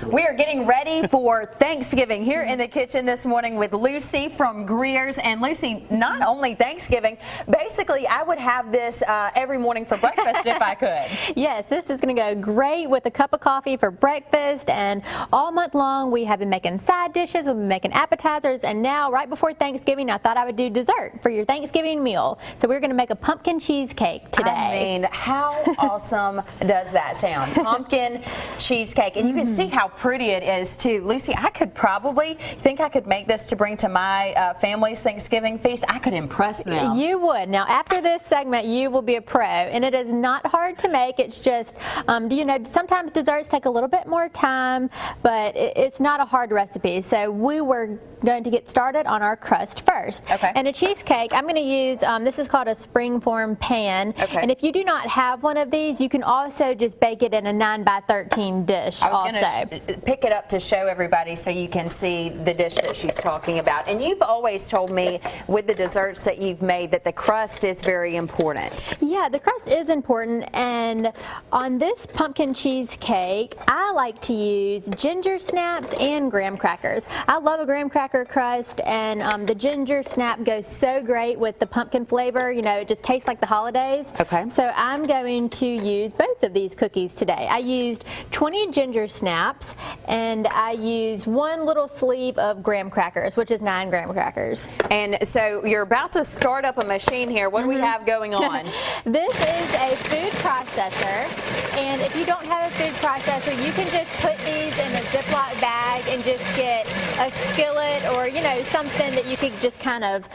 We are getting ready for Thanksgiving here in the kitchen this morning with Lucy from Greer's. And Lucy, not only Thanksgiving, basically I would have this every morning for breakfast if I could. Yes, this is going to go great with a cup of coffee for breakfast, and all month long we have been making side dishes, we've been making appetizers, and now right before Thanksgiving I thought I would do dessert for your Thanksgiving meal. So we're going to make a pumpkin cheesecake today. I mean, how awesome does that sound? Pumpkin cheesecake, and you can see how pretty it is too. Lucy, I could probably think I could make this to bring to my family's Thanksgiving feast. I could impress them. You would. Now after this segment you will be a pro, and it is not hard to make. It's just you know, sometimes desserts take a little bit more time, but it's not a hard recipe. So we were going to get started on our crust first. Okay. And a cheesecake, I'm going to use this is called a springform pan. Okay. And if you do not have one of these, you can also just bake it in a 9x13 dish. I was going to pick it up to show everybody so you can see the dish that she's talking about. And you've always told me with the desserts that you've made that the crust is very important. Yeah, the crust is important, and on this pumpkin cheesecake, I like to use ginger snaps and graham crackers. I love a graham cracker crust, and the ginger snap goes so great with the pumpkin flavor. You know, it just tastes like the holidays. Okay. So I'm going to use both of these cookies today. I used 20 ginger snaps, and I used one little sleeve of graham crackers, which is 9 graham crackers. And so you're about to start up a machine here. What do we have going on? This is a food processor, and if you don't have a food processor, you can just put these in a Ziploc bag and just get a skillet or, you know, something that you could just kind of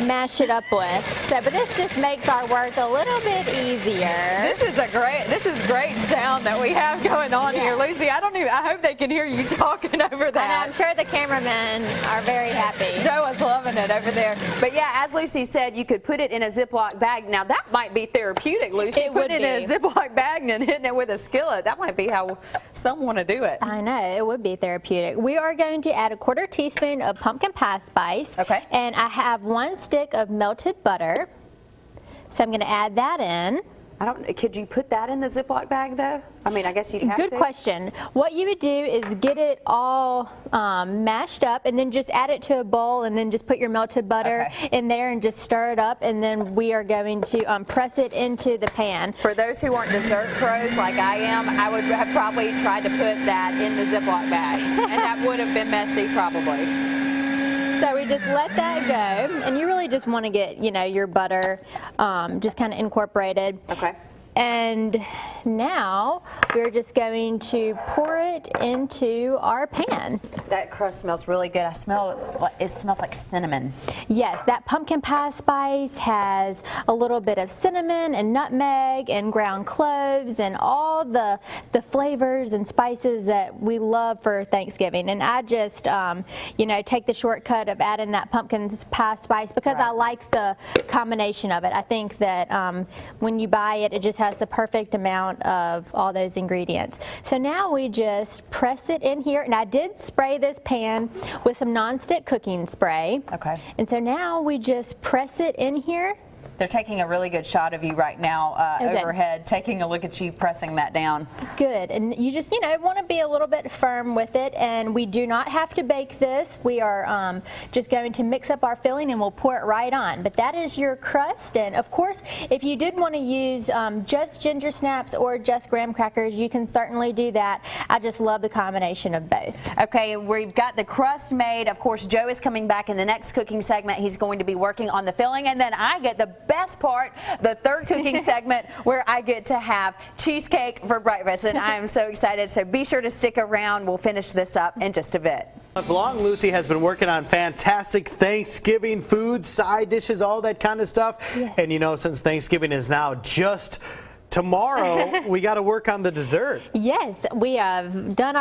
mash it up with. So, but this just makes our work a little bit easier. This is great sound that we have going on here, Lucy. I hope they can hear you talking over that. And I'm sure the cameramen are very happy. Noah's loving it over there. But yeah, as Lucy said, you could put it in a Ziploc bag. Now that might be therapeutic, Lucy. It would Putting it in a Ziploc bag and hitting it with a skillet. That might be how some want to do it. I know, it would be therapeutic. We are going to add a 1/4 teaspoon of pumpkin pie spice. Okay. And I have 1 stick of melted butter. So I'm going to add that in. Could you put that in the Ziploc bag though? I mean, I guess you'd have to. Good question. What you would do is get it all mashed up and then just add it to a bowl and then just put your melted butter in there and just stir it up, and then we are going to press it into the pan. For those who aren't dessert pros like I am, I would have probably tried to put that in the Ziploc bag, and that would have been messy probably. So we just let that go, and you really just want to get, you know, your butter just kind of incorporated. Okay. And now we're just going to pour it into our pan. That crust smells really good. It smells like cinnamon. Yes, that pumpkin pie spice has a little bit of cinnamon and nutmeg and ground cloves and all the flavors and spices that we love for Thanksgiving. And I just, you know, take the shortcut of adding that pumpkin pie spice because I like the combination of it. I think that when you buy it, it just has the perfect amount of all those ingredients. So now we just press it in here, and I did spray this pan with some nonstick cooking spray. Okay. And so now we just press it in here. They're taking a really good shot of you right now overhead, taking a look at you pressing that down. Good. And you just, you know, want to be a little bit firm with it, and we do not have to bake this. We are just going to mix up our filling and we'll pour it right on. But that is your crust, and of course, if you did want to use just ginger snaps or just graham crackers, you can certainly do that. I just love the combination of both. Okay, we've got the crust made. Of course, Joe is coming back in the next cooking segment. He's going to be working on the filling, and then I get the best part, the third cooking segment, where I get to have cheesecake for breakfast, and I am so excited. So be sure to stick around. We'll finish this up in just a bit. Long Lucy has been working on fantastic Thanksgiving food, side dishes, all that kind of stuff. Yes. And you know, since Thanksgiving is now just tomorrow, we got to work on the dessert. Yes, we have done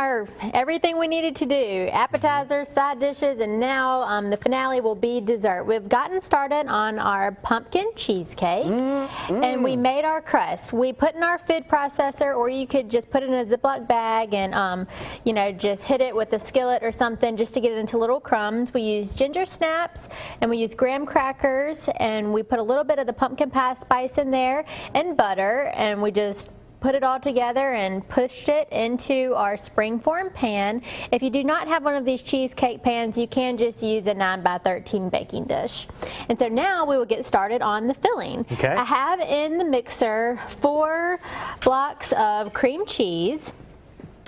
everything we needed to do. Appetizers, side dishes, and now the finale will be dessert. We've gotten started on our pumpkin cheesecake, and we made our crust. We put in our food processor, or you could just put it in a Ziploc bag and you know, just hit it with a skillet or something just to get it into little crumbs. We use ginger snaps, and we use graham crackers, and we put a little bit of the pumpkin pie spice in there and butter, and we just put it all together and pushed it into our springform pan. If you do not have one of these cheesecake pans, you can just use a 9x13 baking dish. And so now we will get started on the filling. Okay. I have in the mixer 4 blocks of cream cheese,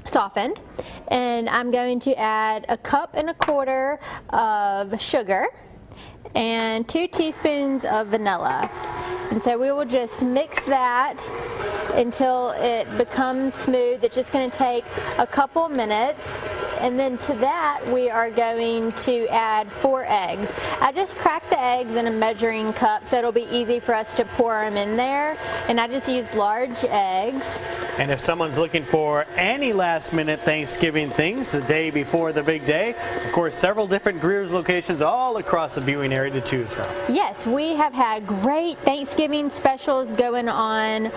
softened, and I'm going to add 1.25 cups of sugar and 2 teaspoons of vanilla. And so we will just mix that until it becomes smooth. It's just going to take a couple minutes. And then to that, we are going to add 4 eggs. I just cracked the eggs in a measuring cup, so it'll be easy for us to pour them in there. And I just used large eggs. And if someone's looking for any last-minute Thanksgiving things the day before the big day, of course, several different Greer's locations all across the viewing area to choose from. Yes, we have had great Thanksgiving specials going on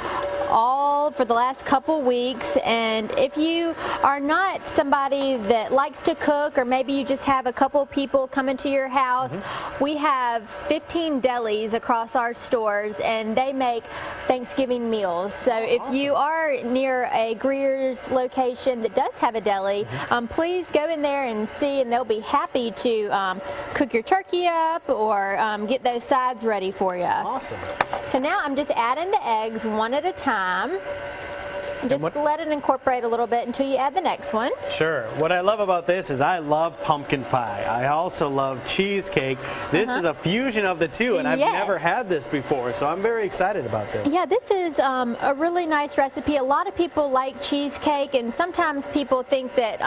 all for the last couple weeks. And if you are not somebody that likes to cook, or maybe you just have a couple people coming to your house, we have 15 delis across our stores, and they make Thanksgiving meals. So if you are near a Greer's location that does have a deli, please go in there and see, and they'll be happy to cook your turkey up or get those sides ready for you. Awesome. So now I'm just adding the eggs one at a time. Just let it incorporate a little bit until you add the next one. Sure. What I love about this is I love pumpkin pie. I also love cheesecake. This is a fusion of the two, and I've never had this before, so I'm very excited about this. Yeah, this is a really nice recipe. A lot of people like cheesecake, and sometimes people think that,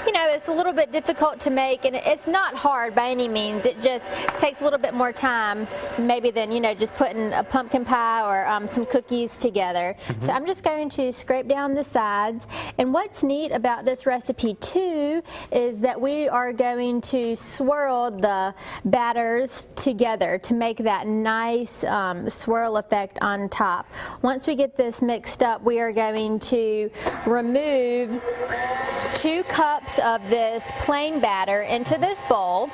you know, it's a little bit difficult to make, and it's not hard by any means. It just takes a little bit more time maybe than, you know, just putting a pumpkin pie or some cookies together. So I'm just going to scrape down the sides. And what's neat about this recipe too is that we are going to swirl the batters together to make that nice swirl effect on top. Once we get this mixed up, we are going to remove 2 cups of this plain batter into this bowl,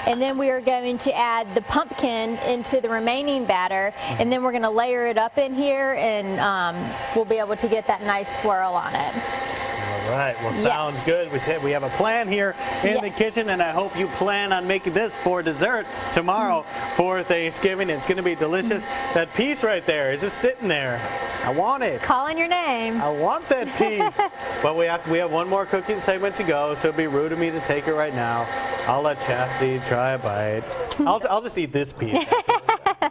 and then we are going to add the pumpkin into the remaining batter, and then we're going to layer it up in here, and we'll be able to get that nice swirl on it. All right, well, sounds good. We said we have a plan here in the kitchen, and I hope you plan on making this for dessert tomorrow for Thanksgiving. It's going to be delicious. That piece right there is just sitting there. I want it. Calling your name. I want that piece. But we have one more cooking segment to go, so it'd be rude of me to take it right now. I'll let Chastity try a bite. I'll just eat this piece.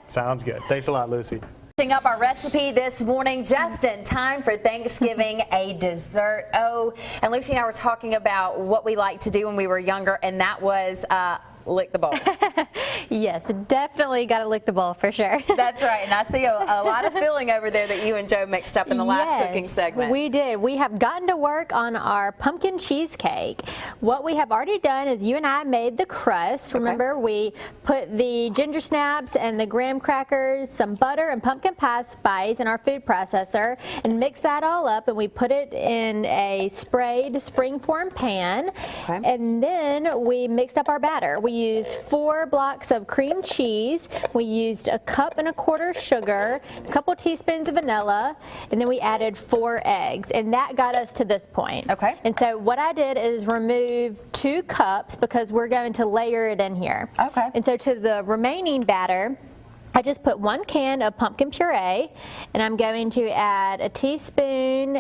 Sounds good. Thanks a lot, Lucy. Up our recipe this morning just in time for Thanksgiving, a dessert. Oh, and Lucy and I were talking about what we liked to do when we were younger, and that was lick the bowl. Yes, definitely got to lick the bowl for sure. That's right, and I see a lot of filling over there that you and Joe mixed up in the last cooking segment. We did. We have gotten to work on our pumpkin cheesecake. What we have already done is you and I made the crust. Remember, we put the ginger snaps and the graham crackers, some butter and pumpkin pie spice in our food processor, and mix that all up, and we put it in a sprayed springform pan, and then we mixed up our batter. We used 4 blocks of cream cheese. We used 1.25 cups sugar, a couple teaspoons of vanilla, and then we added 4 eggs, and that got us to this point. Okay. And so what I did is remove 2 cups because we're going to layer it in here. Okay. And so to the remaining batter, I just put 1 can of pumpkin puree, and I'm going to add 1.25 teaspoons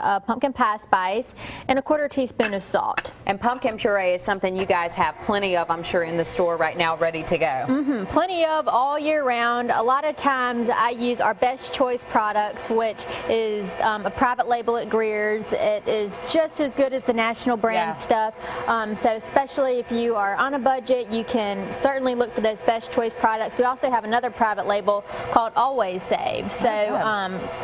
of pumpkin pie spice and 1/4 teaspoon of salt. And pumpkin puree is something you guys have plenty of, I'm sure, in the store right now, ready to go. Plenty of all year round. A lot of times I use our Best Choice products, which is a private label at Greer's. It is just as good as the national brand stuff. So especially if you are on a budget, you can certainly look for those Best Choice products. We also have another private label called Always Save. So,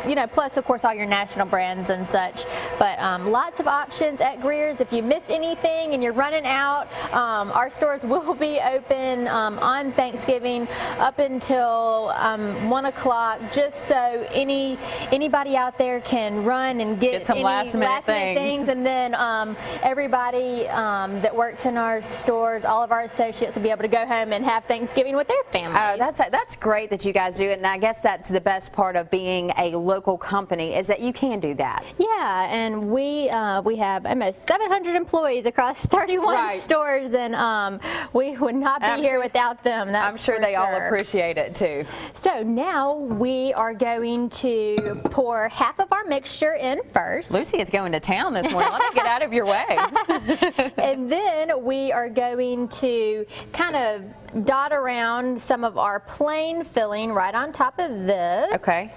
you know, plus of course all your national brands and such. But lots of options at Greer's. If you miss anything and you're running out, our stores will be open on Thanksgiving up until 1 o'clock, just so anybody out there can run and get some any last-minute things. And then everybody that works in our stores, all of our associates will be able to go home and have Thanksgiving with their families. That's great that you guys do it, and I guess that's the best part of being a local company is that you can do that. Yeah, and we have almost 700 employees across 31 stores, and we would not be here without them. That's I'm sure they all appreciate it too. So now we are going to pour half of our mixture in first. Lucy is going to town this morning. Let me get out of your way. And then we are going to kind of dot around some of our plain filling right on top of this. Okay.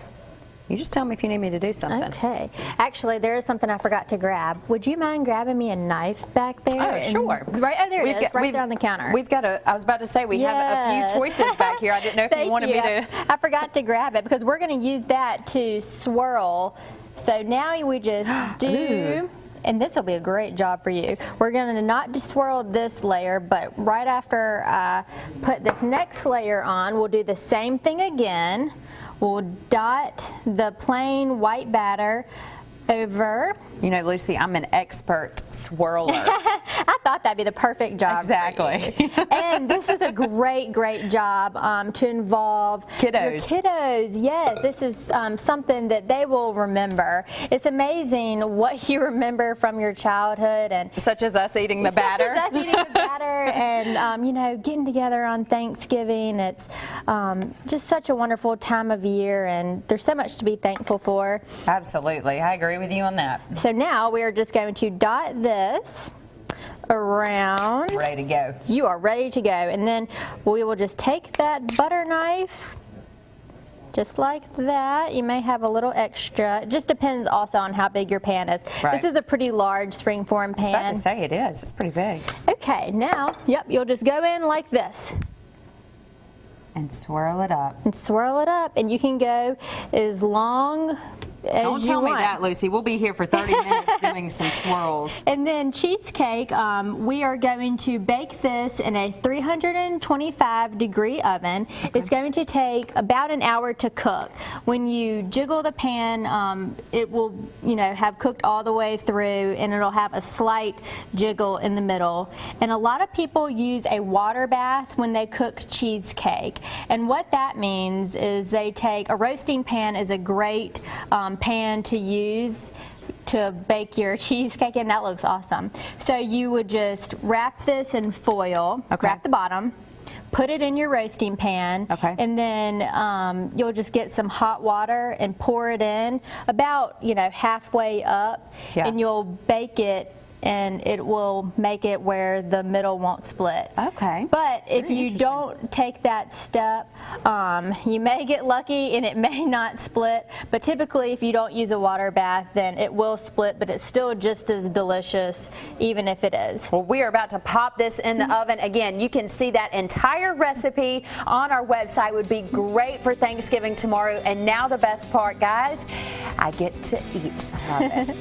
You just tell me if you need me to do something. Okay. Actually, there is something I forgot to grab. Would you mind grabbing me a knife back there? Oh, sure. Right, oh, there it is, right there on the counter. We've got I was about to say, we have a few choices back here. I didn't know if you wanted me to. I forgot to grab it because we're going to use that to swirl. So now we just do... And this will be a great job for you. We're going to not just swirl this layer, but right after I put this next layer on, we'll do the same thing again. We'll dot the plain white batter over. You know, Lucy, I'm an expert swirler. I thought that'd be the perfect job. Exactly. For you. And this is a great job to involve kiddos. Your kiddos. Yes, this is something that they will remember. It's amazing what you remember from your childhood, and such as us eating the batter. Such as us eating the batter, and you know, getting together on Thanksgiving. It's just such a wonderful time of year, and there's so much to be thankful for. Absolutely, I agree with you on that. So now we are just going to dot this around. Ready to go. You are ready to go. And then we will just take that butter knife, just like that. You may have a little extra. It just depends also on how big your pan is. Right. This is a pretty large springform pan. I was about to say it is. It's pretty big. Okay, now, you'll just go in like this. And swirl it up. And swirl it up. And you can go as long as Don't tell me that, Lucy. We'll be here for 30 minutes doing some swirls. And then cheesecake, we are going to bake this in a 325-degree oven. Okay. It's going to take about an hour to cook. When you jiggle the pan, it will, have cooked all the way through, and it'll have a slight jiggle in the middle. And a lot of people use a water bath when they cook cheesecake. And what that means is they take a roasting pan is a great pan to use to bake your cheesecake, and that looks awesome. So you would just wrap this in foil, wrap the bottom, put it in your roasting pan, and then you'll just get some hot water and pour it in about halfway up, and you'll bake it, and it will make it where the middle won't split. Okay. But if you don't take that step, you may get lucky and it may not split. But typically, if you don't use a water bath, then it will split, but it's still just as delicious, even if it is. Well, we are about to pop this in the oven. Again, you can see that entire recipe on our website. Would be great for Thanksgiving tomorrow. And now the best part, guys, I get to eat some of it.